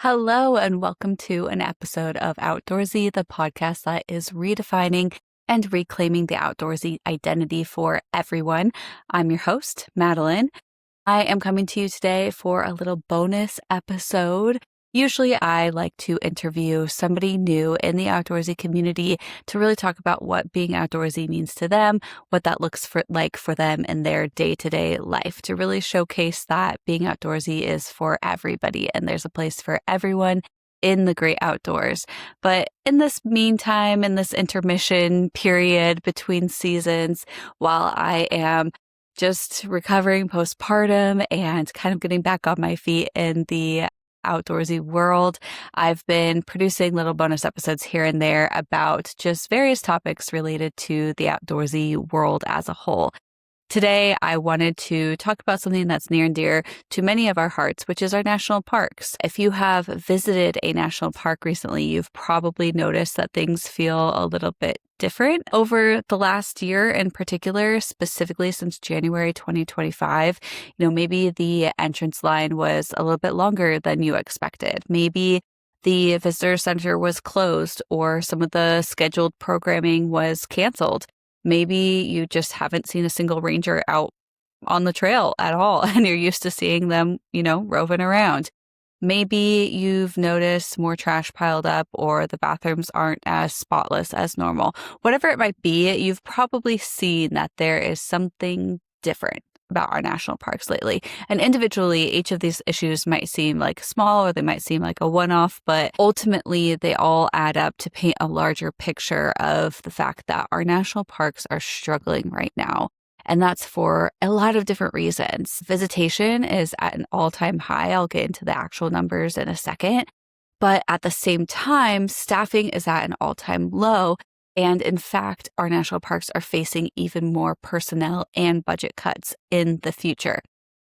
Hello, and welcome to an episode of Outdoorsy, the podcast that is redefining and reclaiming the outdoorsy identity for everyone. I'm your host, Madeline. I am coming to you today for a little bonus episode. Usually I like to interview somebody new in the outdoorsy community to really talk about what being outdoorsy means to them, what that looks like for them in their day-to-day life, to really showcase that being outdoorsy is for everybody and there's a place for everyone in the great outdoors. But in this meantime, in this intermission period between seasons, while I am just recovering postpartum and kind of getting back on my feet in the outdoorsy world, I've been producing little bonus episodes here and there about just various topics related to the outdoorsy world as a whole. Today, I wanted to talk about something that's near and dear to many of our hearts, which is our national parks. If you have visited a national park recently, you've probably noticed that things feel a little bit different over the last year in particular, specifically since January 2025. Maybe the entrance line was a little bit longer than you expected. Maybe the visitor center was closed or some of the scheduled programming was canceled. Maybe you just haven't seen a single ranger out on the trail at all, and you're used to seeing them, roving around. Maybe you've noticed more trash piled up or the bathrooms aren't as spotless as normal. Whatever it might be, you've probably seen that there is something different about our national parks lately. And individually, each of these issues might seem like small or they might seem like a one-off, but ultimately they all add up to paint a larger picture of the fact that our national parks are struggling right now. And that's for a lot of different reasons. Visitation is at an all-time high. I'll get into the actual numbers in a second. But at the same time, staffing is at an all-time low. And in fact, our national parks are facing even more personnel and budget cuts in the future.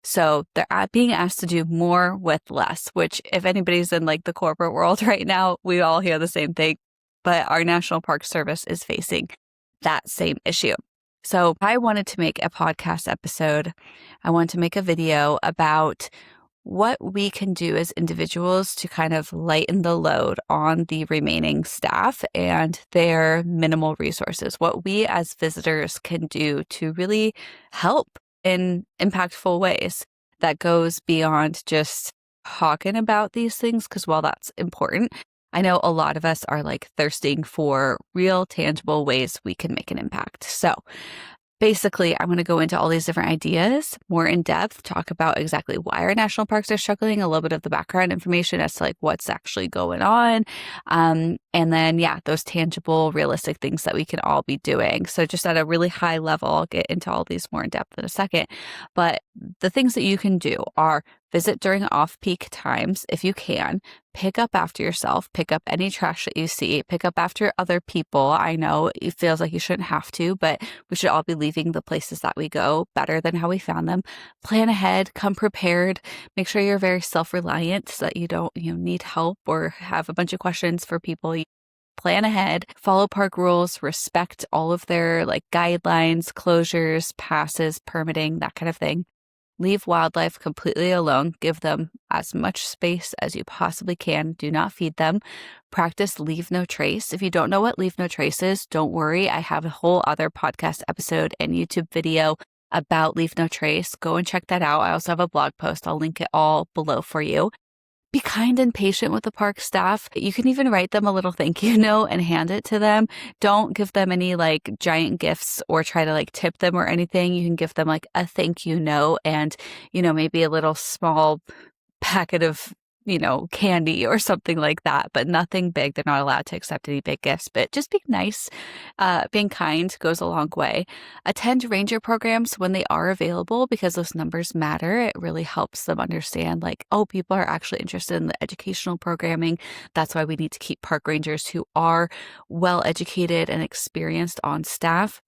So they're being asked to do more with less, which if anybody's in like the corporate world right now, we all hear the same thing. But our National Park Service is facing that same issue. So I wanted to make a podcast episode. I wanted to make a video about what we can do as individuals to kind of lighten the load on the remaining staff and their minimal resources, what we as visitors can do to really help in impactful ways that goes beyond just talking about these things, because while that's important, I know a lot of us are like thirsting for real tangible ways we can make an impact. So basically, I'm going to go into all these different ideas more in depth, talk about exactly why our national parks are struggling, a little bit of the background information as to like what's actually going on. And then, those tangible, realistic things that we can all be doing. So just at a really high level, I'll get into all these more in depth in a second. But the things that you can do are visit during off-peak times if you can. Pick up after yourself, pick up any trash that you see, pick up after other people. I know it feels like you shouldn't have to, but we should all be leaving the places that we go better than how we found them. Plan ahead, come prepared, make sure you're very self-reliant so that you don't need help or have a bunch of questions for people. Plan ahead, follow park rules, respect all of their guidelines, closures, passes, permitting, that kind of thing. Leave wildlife completely alone. Give them as much space as you possibly can. Do not feed them. Practice leave no trace. If you don't know what leave no trace is, don't worry. I have a whole other podcast episode and YouTube video about leave no trace. Go and check that out. I also have a blog post. I'll link it all below for you. Be kind and patient with the park staff. You can even write them a little thank you note and hand it to them. Don't give them any giant gifts or try to tip them or anything. You can give them a thank you note and, maybe a little small packet of, candy or something like that, but nothing big. They're not allowed to accept any big gifts, but just being nice, being kind goes a long way. Attend ranger programs when they are available because those numbers matter. It really helps them understand people are actually interested in the educational programming. That's why we need to keep park rangers who are well educated and experienced on staff.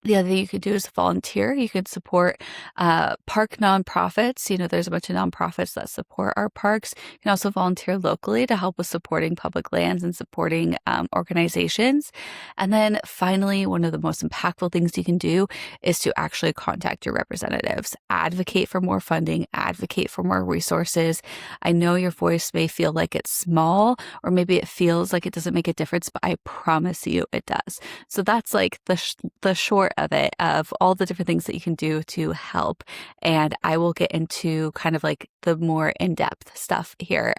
The other thing you could do is volunteer. You could support park nonprofits. There's a bunch of nonprofits that support our parks. You can also volunteer locally to help with supporting public lands and supporting organizations. And then finally, one of the most impactful things you can do is to actually contact your representatives, advocate for more funding, advocate for more resources. I know your voice may feel like it's small, or maybe it feels like it doesn't make a difference, but I promise you it does. So that's like the short of it, of all the different things that you can do to help. And I will get into kind of like the more in-depth stuff here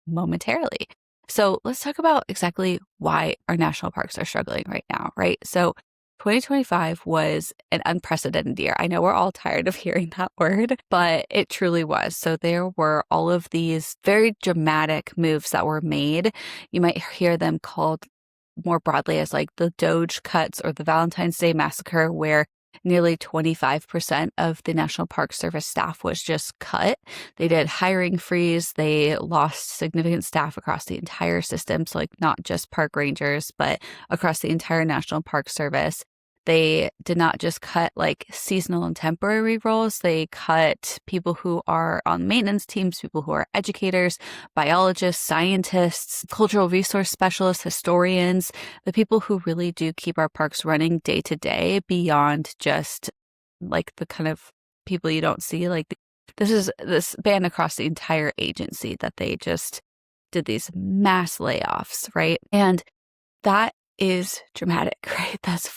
momentarily. So let's talk about exactly why our national parks are struggling right now, right? So 2025 was an unprecedented year. I know we're all tired of hearing that word, but it truly was. So there were all of these very dramatic moves that were made. You might hear them called more broadly as like the Doge cuts or the Valentine's Day massacre, where nearly 25% of the National Park Service staff was just cut. They did hiring freeze. They lost significant staff across the entire system. So like not just park rangers, but across the entire National Park Service. They did not just cut like seasonal and temporary roles. They cut people who are on maintenance teams, people who are educators, biologists, scientists, cultural resource specialists, historians, the people who really do keep our parks running day to day beyond just like the kind of people you don't see. Like this band across the entire agency that they just did these mass layoffs, right? And that is dramatic, right? That's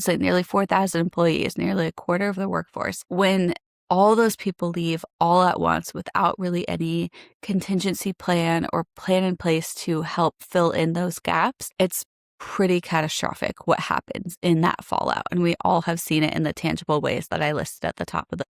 nearly 4,000 employees, nearly a quarter of the workforce. When all those people leave all at once without really any contingency plan or plan in place to help fill in those gaps, it's pretty catastrophic what happens in that fallout. And we all have seen it in the tangible ways that I listed at the top of the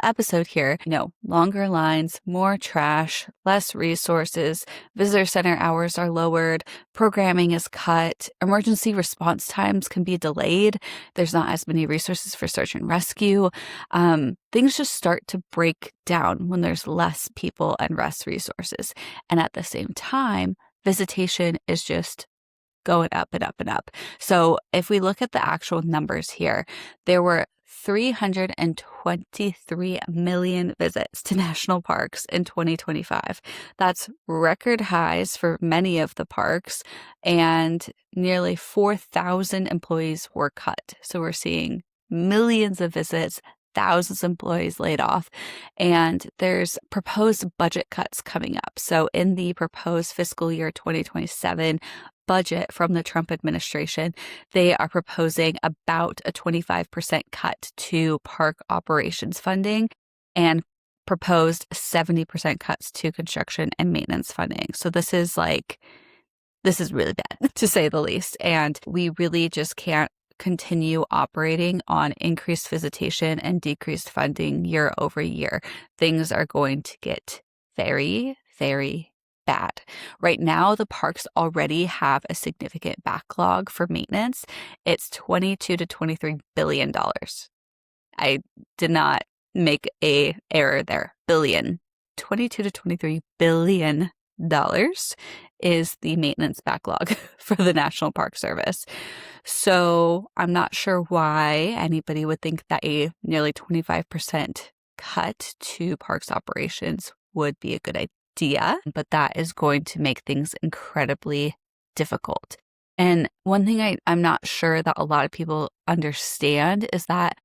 episode here. Longer lines, more trash, less resources, visitor center hours are lowered, programming is cut, emergency response times can be delayed. There's not as many resources for search and rescue. Things just start to break down when there's less people and less resources. And at the same time, visitation is just going up and up and up. So if we look at the actual numbers here, there were 323 million visits to national parks in 2025. That's record highs for many of the parks, and nearly 4,000 employees were cut. So we're seeing millions of visits, thousands of employees laid off, and there's proposed budget cuts coming up. So in the proposed fiscal year 2027 budget from the Trump administration, they are proposing about a 25% cut to park operations funding and proposed 70% cuts to construction and maintenance funding. So this is really bad, to say the least. And we really just can't continue operating on increased visitation and decreased funding year over year. Things are going to get very, very bad. Right now, the parks already have a significant backlog for maintenance. It's $22 to $23 billion. I did not make a error there. Billion. $22 to $23 billion is the maintenance backlog for the National Park Service. So I'm not sure why anybody would think that a nearly 25% cut to parks operations would be a good idea, but that is going to make things incredibly difficult. And one thing I'm not sure that a lot of people understand is that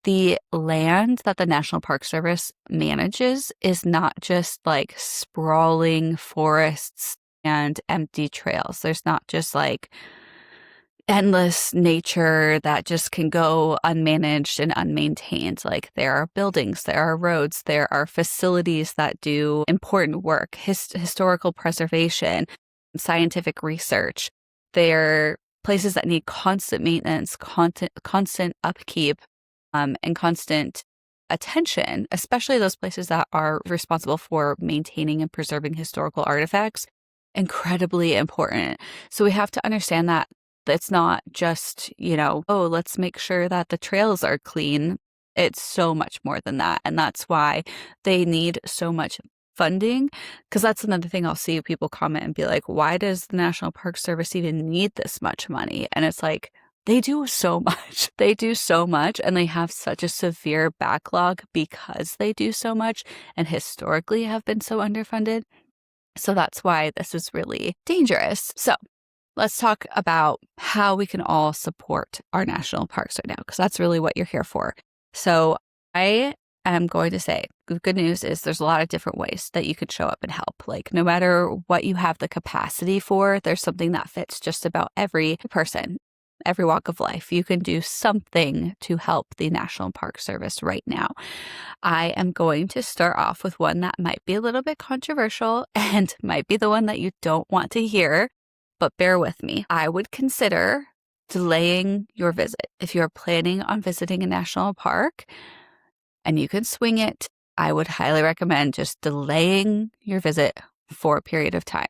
the land that the National Park Service manages is not just like sprawling forests and empty trails. There's not just like endless nature that just can go unmanaged and unmaintained. Like there are buildings, there are roads, there are facilities that do important work, historical preservation, scientific research. There are places that need constant maintenance, constant upkeep, and constant attention, especially those places that are responsible for maintaining and preserving historical artifacts. Incredibly important. So we have to understand that it's not just, oh, let's make sure that the trails are clean. It's so much more than that. And that's why they need so much funding, because that's another thing I'll see people comment and be like, why does the National Park Service even need this much money? And it's like, They do so much. They do so much, and they have such a severe backlog because they do so much and historically have been so underfunded. So that's why this is really dangerous. So let's talk about how we can all support our national parks right now, because that's really what you're here for. So I am going to say the good news is there's a lot of different ways that you could show up and help. Like no matter what you have the capacity for, there's something that fits just about every person, every walk of life. You can do something to help the National Park Service right now. I am going to start off with one that might be a little bit controversial and might be the one that you don't want to hear, but bear with me. I would consider delaying your visit. If you're planning on visiting a national park and you can swing it, I would highly recommend just delaying your visit for a period of time.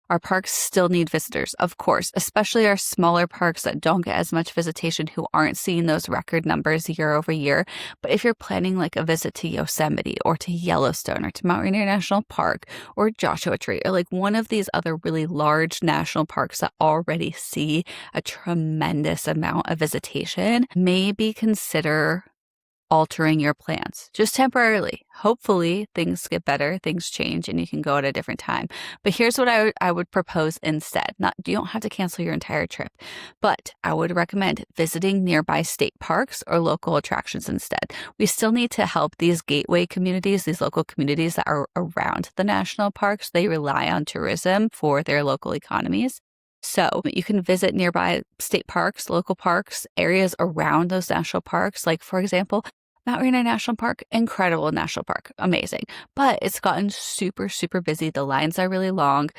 Our parks still need visitors, of course, especially our smaller parks that don't get as much visitation, who aren't seeing those record numbers year over year. But if you're planning like a visit to Yosemite or to Yellowstone or to Mount Rainier National Park or Joshua Tree or like one of these other really large national parks that already see a tremendous amount of visitation, maybe consider altering your plans just temporarily. Hopefully things get better, things change, and you can go at a different time. But here's what I would propose instead. You don't have to cancel your entire trip, but I would recommend visiting nearby state parks or local attractions instead. We still need to help these gateway communities, these local communities that are around the national parks. They rely on tourism for their local economies. So you can visit nearby state parks, local parks, areas around those national parks. Like, for example, Mount Rainier National Park, incredible national park, amazing. But it's gotten super, super busy. The lines are really long.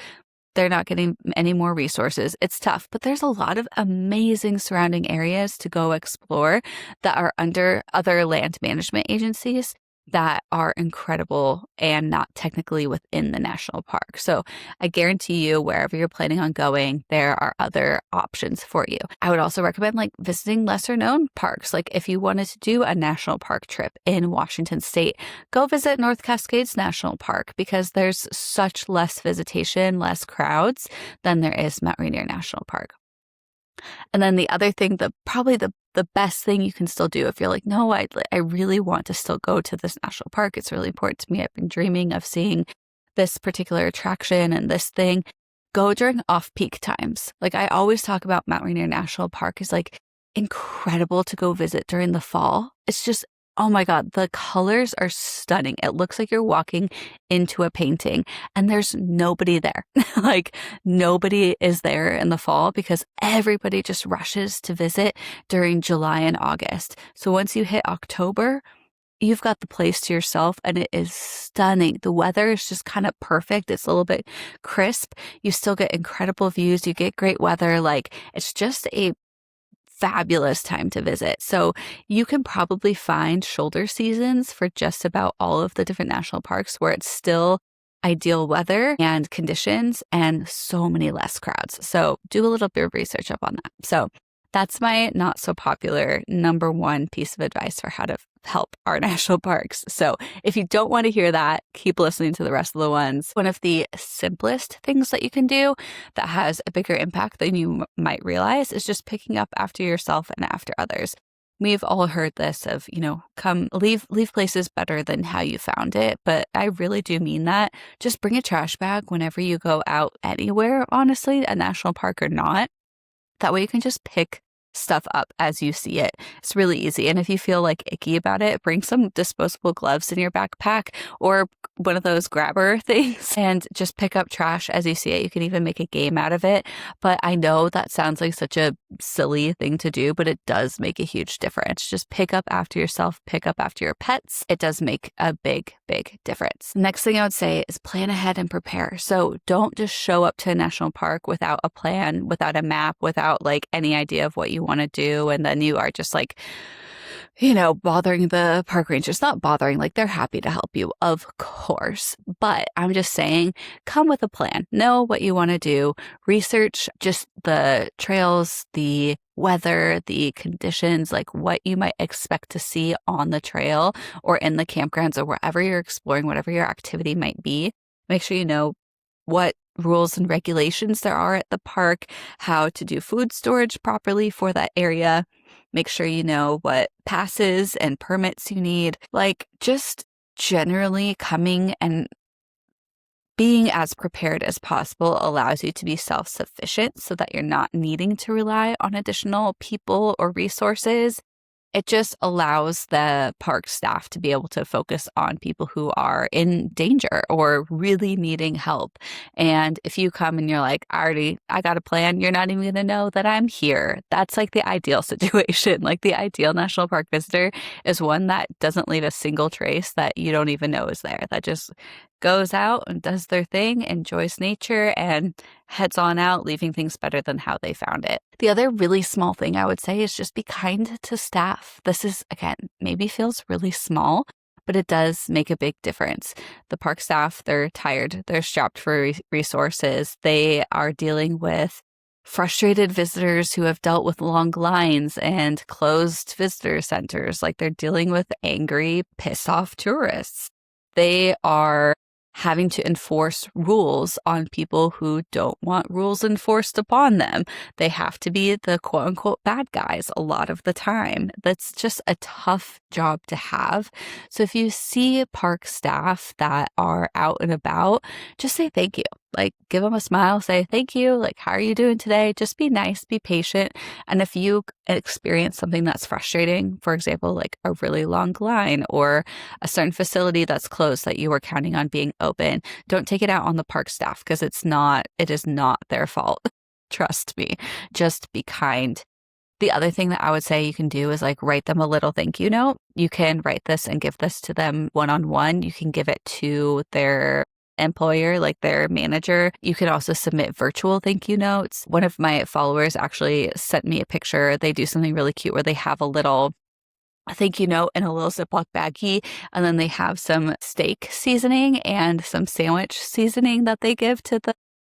They're not getting any more resources. It's tough, but there's a lot of amazing surrounding areas to go explore that are under other land management agencies that are incredible and not technically within the national park. So I guarantee you, wherever you're planning on going, there are other options for you. I would also recommend like visiting lesser known parks. Like if you wanted to do a national park trip in Washington State, go visit North Cascades National Park because there's such less visitation, less crowds than there is Mount Rainier National Park. And then the other thing, probably the best thing you can still do if you're like, no, I really want to still go to this national park. It's really important to me. I've been dreaming of seeing this particular attraction and this thing. Go during off-peak times. Like I always talk about Mount Rainier National Park is like incredible to go visit during the fall. It's just, oh my God, the colors are stunning. It looks like you're walking into a painting and there's nobody there. Like nobody is there in the fall because everybody just rushes to visit during July and August. So once you hit October, you've got the place to yourself and it is stunning. The weather is just kind of perfect. It's a little bit crisp. You still get incredible views. You get great weather. Like it's just a fabulous time to visit. So you can probably find shoulder seasons for just about all of the different national parks where it's still ideal weather and conditions and so many less crowds. So do a little bit of research up on that. So that's my not so popular number one piece of advice for how to help our national parks. So if you don't want to hear that, keep listening to the rest of the ones. One of the simplest things that you can do that has a bigger impact than you might realize is just picking up after yourself and after others. We've all heard this of, come leave places better than how you found it. But I really do mean that. Just bring a trash bag whenever you go out anywhere, honestly, a national park or not. That way you can just pick stuff up as you see it. It's really easy. And if you feel like icky about it, bring some disposable gloves in your backpack or one of those grabber things and just pick up trash as you see it. You can even make a game out of it. But I know that sounds like such a silly thing to do, but it does make a huge difference. Just pick up after yourself, pick up after your pets. It does make a big, big difference. Next thing I would say is plan ahead and prepare. So don't just show up to a national park without a plan, without a map, without like any idea of what you want to do. And then you are just like, bothering the park rangers. Not bothering, like they're happy to help you, of course. But I'm just saying, come with a plan. Know what you want to do. Research just the trails, the weather, the conditions, like what you might expect to see on the trail or in the campgrounds or wherever you're exploring, whatever your activity might be. Make sure you know what rules and regulations there are at the park, how to do food storage properly for that area. Make sure you know what passes and permits you need. Like, just generally coming and being as prepared as possible allows you to be self-sufficient so that you're not needing to rely on additional people or resources. It just allows the park staff to be able to focus on people who are in danger or really needing help. And if you come and you're like, I got a plan, you're not even going to know that I'm here. That's like the ideal situation. Like, the ideal national park visitor is one that doesn't leave a single trace, that you don't even know is there, that just goes out and does their thing, enjoys nature, and heads on out, leaving things better than how they found it. The other really small thing I would say is just be kind to staff. This is, again, maybe feels really small, but it does make a big difference. The park staff, they're tired, they're strapped for resources. They are dealing with frustrated visitors who have dealt with long lines and closed visitor centers. Like, they're dealing with angry, pissed off tourists. They are having to enforce rules on people who don't want rules enforced upon them. They have to be the quote unquote bad guys a lot of the time. That's just a tough job to have. So if you see park staff that are out and about, just say thank you. Like, give them a smile, say thank you. Like, how are you doing today? Just be nice, be patient. And if you experience something that's frustrating, for example, like a really long line or a certain facility that's closed that you were counting on being open, don't take it out on the park staff, because it is not their fault. Trust me. Just be kind. The other thing that I would say you can do is like write them a little thank you note. You can write this and give this to them one-on-one. You can give it to their employer, like their manager. You can also submit virtual thank you notes. One of my followers actually sent me a picture. They do something really cute where they have a little thank you note in a little Ziploc baggie, and then they have some steak seasoning and some sandwich seasoning that they give to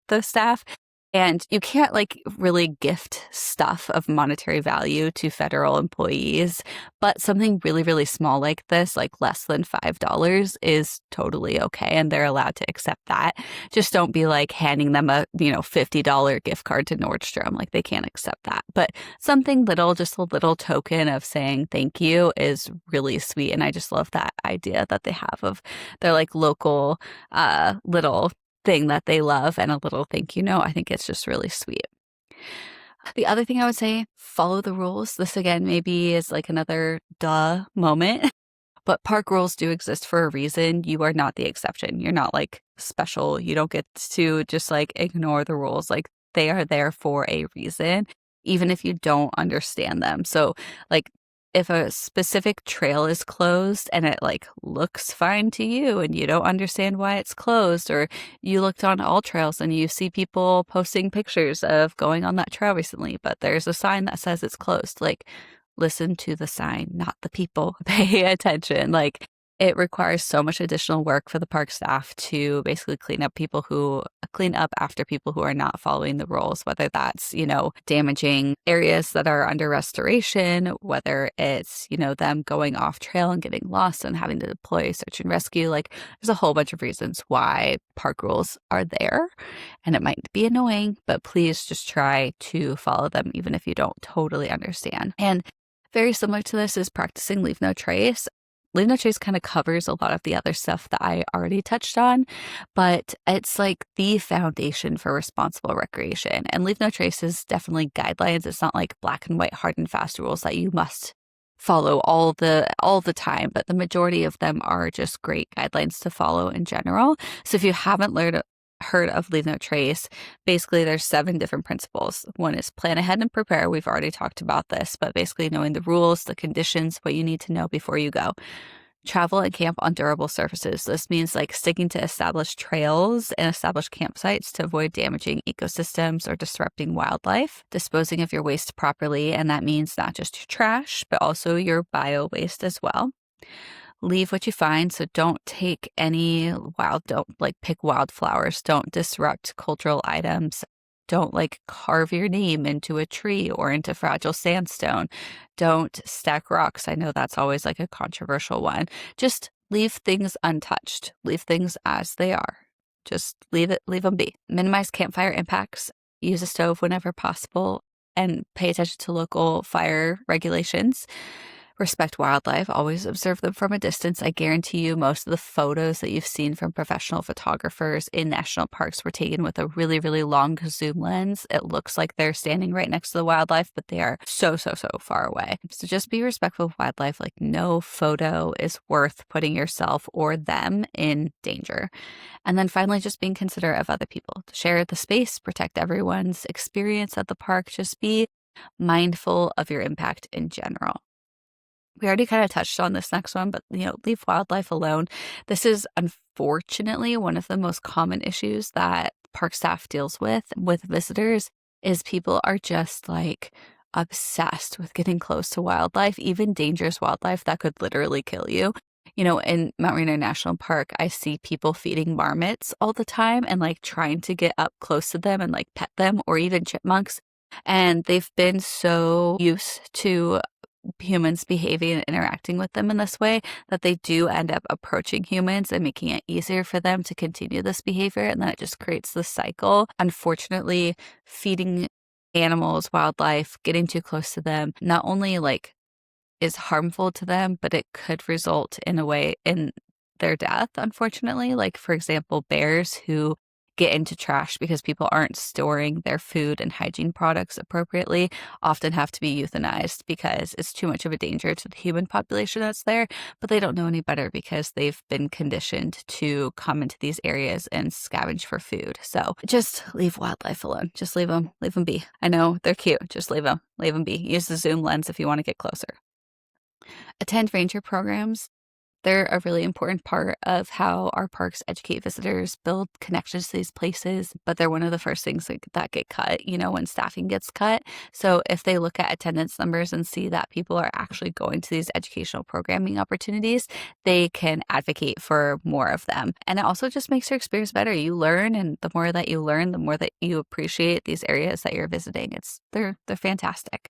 the staff. And you can't like really gift stuff of monetary value to federal employees, but something really, really small like this, like less than $5, is totally okay. And they're allowed to accept that. Just don't be like handing them a, $50 gift card to Nordstrom. Like, they can't accept that. But something little, just a little token of saying thank you is really sweet. And I just love that idea that they have of their like local little thing that they love and a little thank you note. I think it's just really sweet. The other thing I would say, follow the rules. This again maybe is like another duh moment, but park rules do exist for a reason. You are not the exception. You're not like special. You don't get to just like ignore the rules. Like, they are there for a reason, even if you don't understand them. So like, if a specific trail is closed and it like looks fine to you and you don't understand why it's closed, or you looked on all trails and you see people posting pictures of going on that trail recently, but there's a sign that says it's closed, like, listen to the sign, not the people. Pay attention. Like, it requires so much additional work for the park staff to basically clean up after people who are not following the rules, whether that's, damaging areas that are under restoration, whether it's, them going off trail and getting lost and having to deploy search and rescue. Like, there's a whole bunch of reasons why park rules are there, and it might be annoying, but please just try to follow them, even if you don't totally understand. And very similar to this is practicing leave no trace. Leave no trace kind of covers a lot of the other stuff that I already touched on, but it's like the foundation for responsible recreation. And leave no trace is definitely guidelines. It's not like black and white, hard and fast rules that you must follow all the time, but the majority of them are just great guidelines to follow in general. So if you haven't heard of leave no trace, basically there's 7 different principles. One is plan ahead and prepare. We've already talked about this, but basically knowing the rules, the conditions, what you need to know before you go. Travel and camp on durable surfaces. This means like sticking to established trails and established campsites to avoid damaging ecosystems or disrupting wildlife. Disposing of your waste properly, and that means not just your trash, but also your bio waste as well. Leave what you find. So don't take don't like pick wildflowers. Don't disrupt cultural items. Don't like carve your name into a tree or into fragile sandstone. Don't stack rocks. I know that's always like a controversial one. Just leave things untouched. Leave things as they are. Just leave them be. Minimize campfire impacts, use a stove whenever possible, and pay attention to local fire regulations. Respect wildlife, always observe them from a distance. I guarantee you most of the photos that you've seen from professional photographers in national parks were taken with a really, really long zoom lens. It looks like they're standing right next to the wildlife, but they are so, so, so far away. So just be respectful of wildlife. Like, no photo is worth putting yourself or them in danger. And then finally, just being considerate of other people. To share the space, protect everyone's experience at the park. Just be mindful of your impact in general. We already kind of touched on this next one, but leave wildlife alone. This is unfortunately one of the most common issues that park staff deals with visitors is people are just like obsessed with getting close to wildlife, even dangerous wildlife that could literally kill you. In Mount Rainier National Park, I see people feeding marmots all the time and like trying to get up close to them and like pet them, or even chipmunks. And they've been so used to humans behaving and interacting with them in this way that they do end up approaching humans and making it easier for them to continue this behavior. And then it just creates this cycle. Unfortunately, feeding animals, wildlife, getting too close to them, not only like is harmful to them, but it could result in a way in their death, unfortunately. Like, for example, bears who get into trash because people aren't storing their food and hygiene products appropriately often have to be euthanized because it's too much of a danger to the human population that's there, but they don't know any better because they've been conditioned to come into these areas and scavenge for food. So just leave wildlife alone. Just leave them be. I know they're cute. Just leave them be. Use the zoom lens if you want to get closer. Attend ranger programs. They're a really important part of how our parks educate visitors, build connections to these places, but they're one of the first things that get cut, when staffing gets cut. So if they look at attendance numbers and see that people are actually going to these educational programming opportunities, they can advocate for more of them. And it also just makes your experience better. You learn, and the more that you learn, the more that you appreciate these areas that you're visiting. They're fantastic.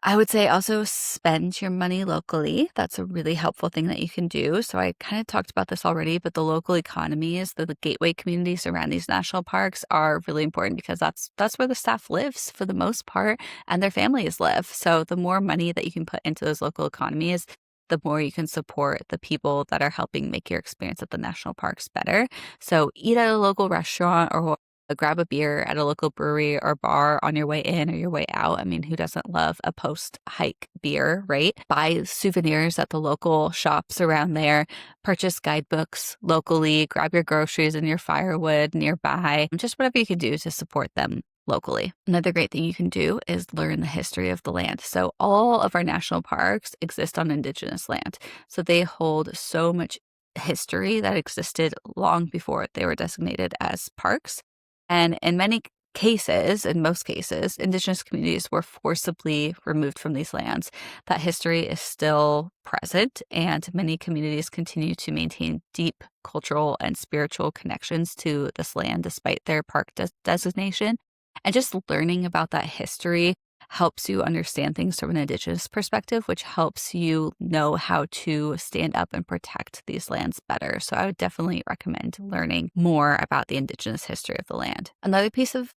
I would say also spend your money locally. That's a really helpful thing that you can do. So I kind of talked about this already, but the local economies, the gateway communities around these national parks are really important because that's where the staff lives for the most part and their families live. So the more money that you can put into those local economies, the more you can support the people that are helping make your experience at the national parks better. So eat at a local restaurant or grab a beer at a local brewery or bar on your way in or your way out. I mean, who doesn't love a post-hike beer, right? Buy souvenirs at the local shops around there. Purchase guidebooks locally. Grab your groceries and your firewood nearby. Just whatever you can do to support them locally. Another great thing you can do is learn the history of the land. So all of our national parks exist on indigenous land. So they hold so much history that existed long before they were designated as parks. And in most cases, indigenous communities were forcibly removed from these lands. That history is still present, and many communities continue to maintain deep cultural and spiritual connections to this land despite their park designation. And just learning about that history helps you understand things from an indigenous perspective, which helps you know how to stand up and protect these lands better. So I would definitely recommend learning more about the indigenous history of the land. Another piece of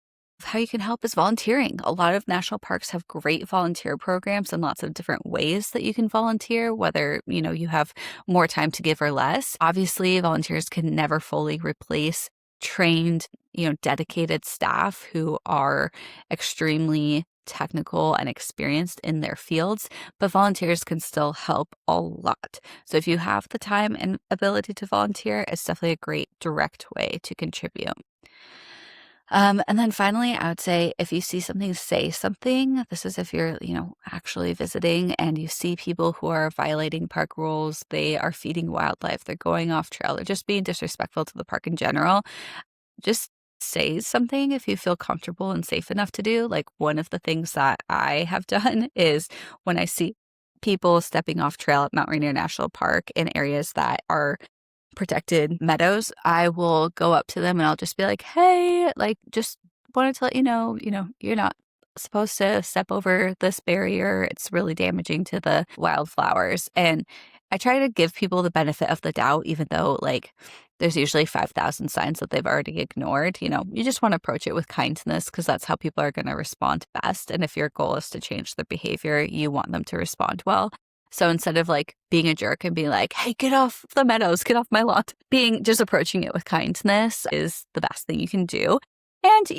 how you can help is volunteering. A lot of national parks have great volunteer programs and lots of different ways that you can volunteer, whether, you have more time to give or less. Obviously, volunteers can never fully replace trained, dedicated staff who are extremely technical and experienced in their fields, but volunteers can still help a lot. So if you have the time and ability to volunteer, it's definitely a great direct way to contribute. And then finally, I would say if you see something, say something. This is if you're, actually visiting and you see people who are violating park rules, they are feeding wildlife, they're going off trail, they're just being disrespectful to the park in general. Just say something if you feel comfortable and safe enough to do. Like, one of the things that I have done is when I see people stepping off trail at Mount Rainier National Park in areas that are protected meadows, I will go up to them and I'll just be like, hey, like, just wanted to let you know, you're not supposed to step over this barrier. It's really damaging to the wildflowers. And I try to give people the benefit of the doubt, even though like there's usually 5,000 signs that they've already ignored. You just want to approach it with kindness because that's how people are going to respond best. And if your goal is to change their behavior, you want them to respond well. So instead of like being a jerk and being like, hey, get off the meadows, get off my lawn, just approaching it with kindness is the best thing you can do. And,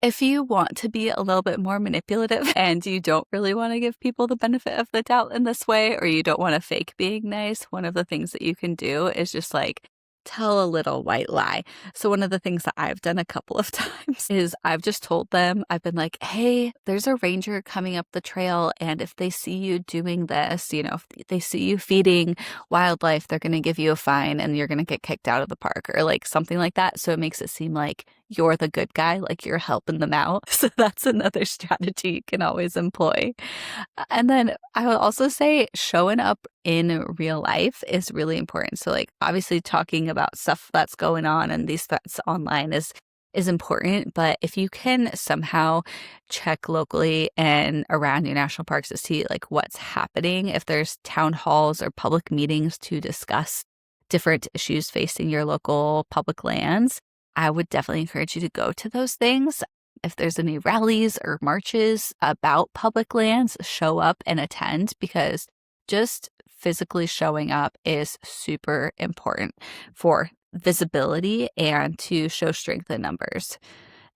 if you want to be a little bit more manipulative and you don't really want to give people the benefit of the doubt in this way, or you don't want to fake being nice, one of the things that you can do is just like tell a little white lie. So one of the things that I've done a couple of times is I've just told them, I've been like, hey, there's a ranger coming up the trail. And if they see you doing this, if they see you feeding wildlife, they're going to give you a fine and you're going to get kicked out of the park or like something like that. So it makes it seem like you're the good guy, like you're helping them out. So that's another strategy you can always employ. And then I will also say showing up in real life is really important. So like obviously talking about stuff that's going on and these threats online is important, but if you can somehow check locally and around your national parks to see like what's happening, if there's town halls or public meetings to discuss different issues facing your local public lands, I would definitely encourage you to go to those things. If there's any rallies or marches about public lands, show up and attend because just physically showing up is super important for visibility and to show strength in numbers.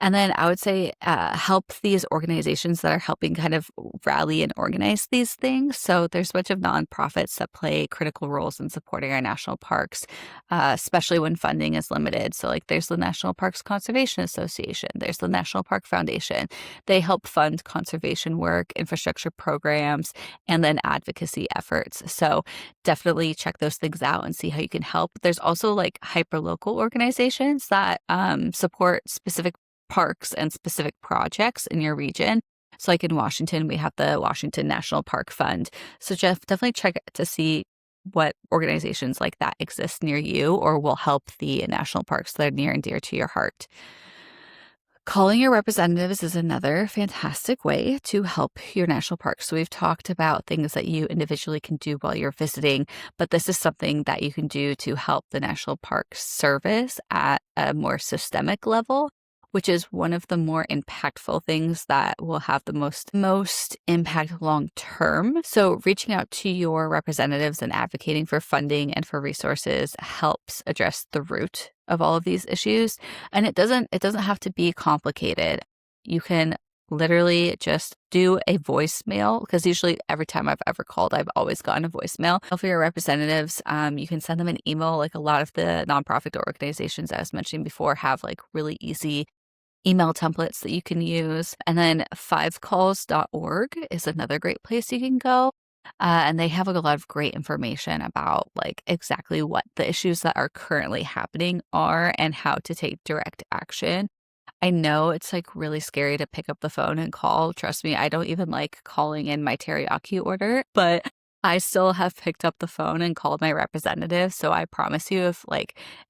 And then I would say help these organizations that are helping kind of rally and organize these things. So there's a bunch of nonprofits that play critical roles in supporting our national parks, especially when funding is limited. So like there's the National Parks Conservation Association, there's the National Park Foundation. They help fund conservation work, infrastructure programs, and then advocacy efforts. So definitely check those things out and see how you can help. There's also like hyperlocal organizations that support specific parks and specific projects in your region. So like in Washington, we have the Washington National Park Fund. So definitely check to see what organizations like that exist near you or will help the national parks that are near and dear to your heart. Calling your representatives is another fantastic way to help your national parks. So we've talked about things that you individually can do while you're visiting, but this is something that you can do to help the National Park Service at a more systemic level, which is one of the more impactful things that will have the most impact long term. So reaching out to your representatives and advocating for funding and for resources helps address the root of all of these issues. And it doesn't have to be complicated. You can literally just do a voicemail, because usually every time I've ever called, I've always gotten a voicemail. For your representatives, you can send them an email. Like a lot of the nonprofit organizations I was mentioning before have like really easy email templates that you can use. And then fivecalls.org is another great place you can go. And they have a lot of great information about like exactly what the issues that are currently happening are and how to take direct action. I know it's like really scary to pick up the phone and call. Trust me, I don't even like calling in my teriyaki order, but I still have picked up the phone and called my representative. So I promise you,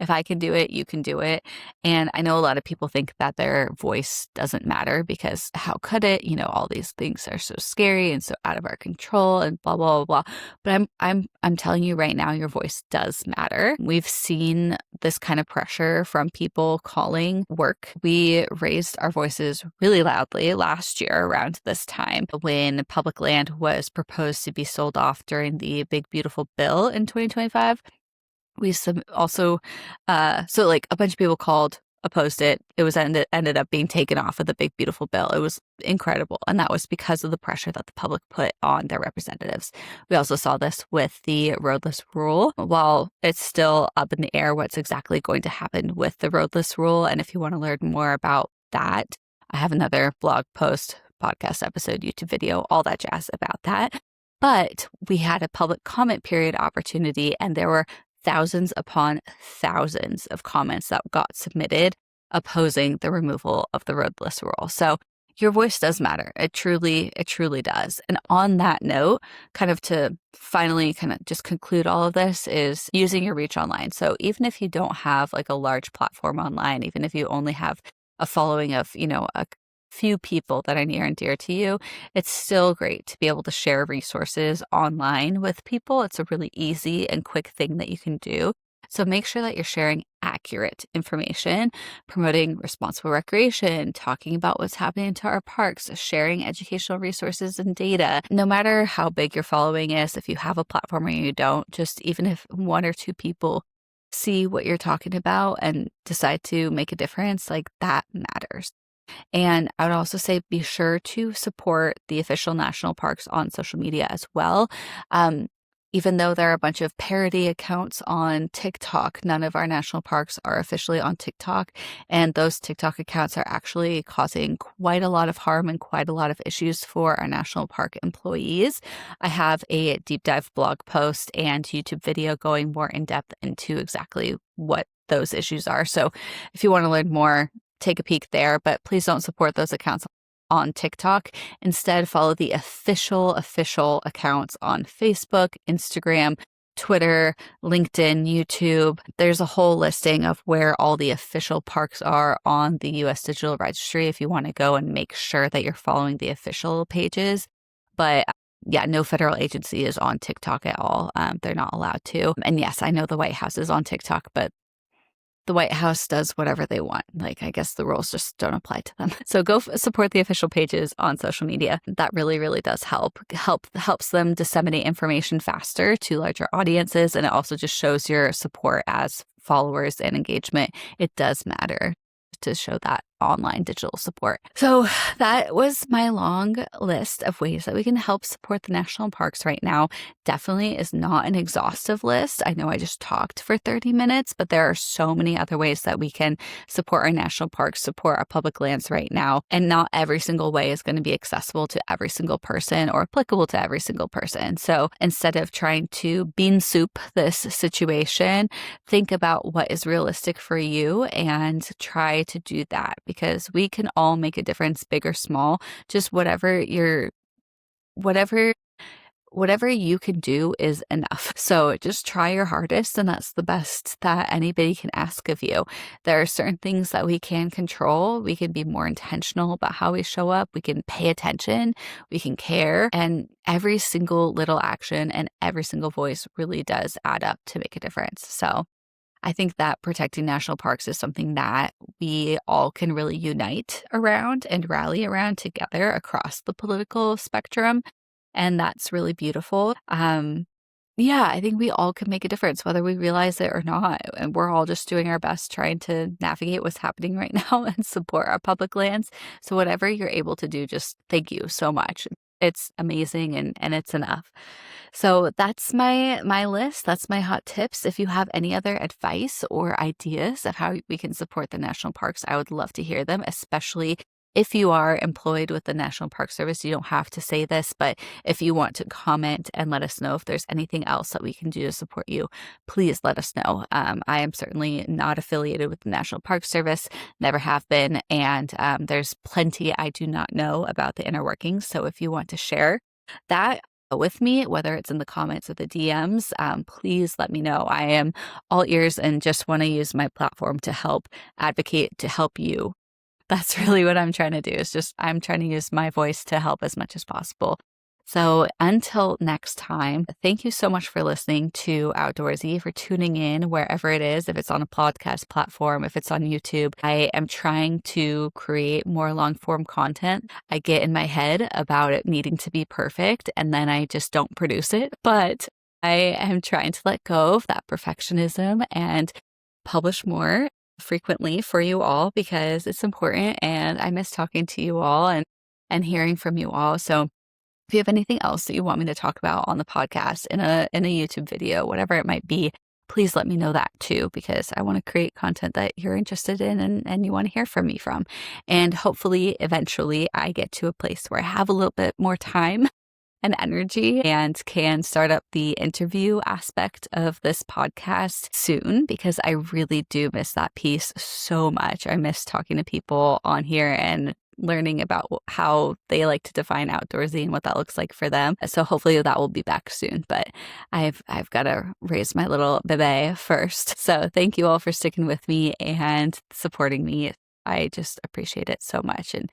if I can do it, you can do it. And I know a lot of people think that their voice doesn't matter because how could it? All these things are so scary and so out of our control and blah, blah, blah, blah. But I'm telling you right now, your voice does matter. We've seen this kind of pressure from people calling work. We raised our voices really loudly last year around this time when public land was proposed to be sold off during the Big Beautiful Bill in 2025. We also, so like a bunch of people called, opposed it. It was ended up being taken off of the Big Beautiful Bill. It was incredible. And that was because of the pressure that the public put on their representatives. We also saw this with the roadless rule. While it's still up in the air what's exactly going to happen with the roadless rule. And if you want to learn more about that, I have another blog post, podcast episode, YouTube video, all that jazz about that. But we had a public comment period opportunity, and there were thousands upon thousands of comments that got submitted opposing the removal of the roadless rule. So your voice does matter. It truly does. And on that note, kind of to finally kind of just conclude all of this is using your reach online. So even if you don't have like a large platform online, even if you only have a following of, few people that are near and dear to you, it's still great to be able to share resources online with people. It's a really easy and quick thing that you can do. So make sure that you're sharing accurate information, promoting responsible recreation, talking about what's happening to our parks, sharing educational resources and data. No matter how big your following is, if you have a platform or you don't, just even if one or two people see what you're talking about and decide to make a difference, like that matters. And I would also say be sure to support the official national parks on social media as well. Um, Even though there are a bunch of parody accounts on TikTok, none of our national parks are officially on TikTok. And those TikTok accounts are actually causing quite a lot of harm and quite a lot of issues for our national park employees. I have a deep dive blog post and YouTube video going more in depth into exactly what those issues are. So if you want to learn more, take a peek there, but please don't support those accounts on TikTok. Instead, follow the official accounts on Facebook, Instagram, Twitter, LinkedIn, YouTube. There's a whole listing of where all the official parks are on the US Digital Registry if you want to go and make sure that you're following the official pages. But yeah, no federal agency is on TikTok at all. They're not allowed to. And yes, I know the White House is on TikTok, but the White House does whatever they want. Like, I guess the rules just don't apply to them. So go support the official pages on social media. That really, really does helps them disseminate information faster to larger audiences. And it also just shows your support as followers and engagement. It does matter to show that online digital support. So that was my long list of ways that we can help support the national parks right now. Definitely is not an exhaustive list. I know I just talked for 30 minutes, but there are so many other ways that we can support our national parks, support our public lands right now. And not every single way is going to be accessible to every single person or applicable to every single person. So instead of trying to bean soup this situation, think about what is realistic for you and try to do that, because we can all make a difference, big or small. Just whatever you can do is enough. So just try your hardest, and that's the best that anybody can ask of you. There are certain things that we can control. We can be more intentional about how we show up. We can pay attention. We can care. And every single little action and every single voice really does add up to make a difference. So I think that protecting national parks is something that we all can really unite around and rally around together across the political spectrum. And that's really beautiful. Yeah, I think we all can make a difference, whether we realize it or not. And we're all just doing our best trying to navigate what's happening right now and support our public lands. So whatever you're able to do, just thank you so much. It's amazing and it's enough. So that's my list. That's my hot tips. If you have any other advice or ideas of how we can support the national parks, I would love to hear them, especially if you are employed with the National Park Service. You don't have to say this, but if you want to comment and let us know if there's anything else that we can do to support you, please let us know. I am certainly not affiliated with the National Park Service, never have been, and there's plenty I do not know about the inner workings. So if you want to share that with me, whether it's in the comments or the DMs, please let me know. I am all ears and just want to use my platform to help advocate, to help you. That's really what I'm trying to do, is just I'm trying to use my voice to help as much as possible. So until next time, thank you so much for listening to Outdoorsy, for tuning in wherever it is, if it's on a podcast platform, if it's on YouTube. I am trying to create more long form content. I get in my head about it needing to be perfect, and then I just don't produce it. But I am trying to let go of that perfectionism and publish more frequently for you all, because it's important and I miss talking to you all and hearing from you all. So if you have anything else that you want me to talk about on the podcast, in a YouTube video, whatever it might be, please let me know that too, because I want to create content that you're interested in and you want to hear from me from. And hopefully eventually I get to a place where I have a little bit more time and energy and can start up the interview aspect of this podcast soon, because I really do miss that piece so much. I miss talking to people on here and learning about how they like to define outdoorsy and what that looks like for them. So hopefully that will be back soon, but I've got to raise my little bebe first. So thank you all for sticking with me and supporting me. I just appreciate it so much. And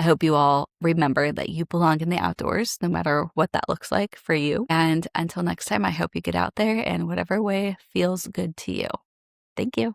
I hope you all remember that you belong in the outdoors, no matter what that looks like for you. And until next time, I hope you get out there in whatever way feels good to you. Thank you.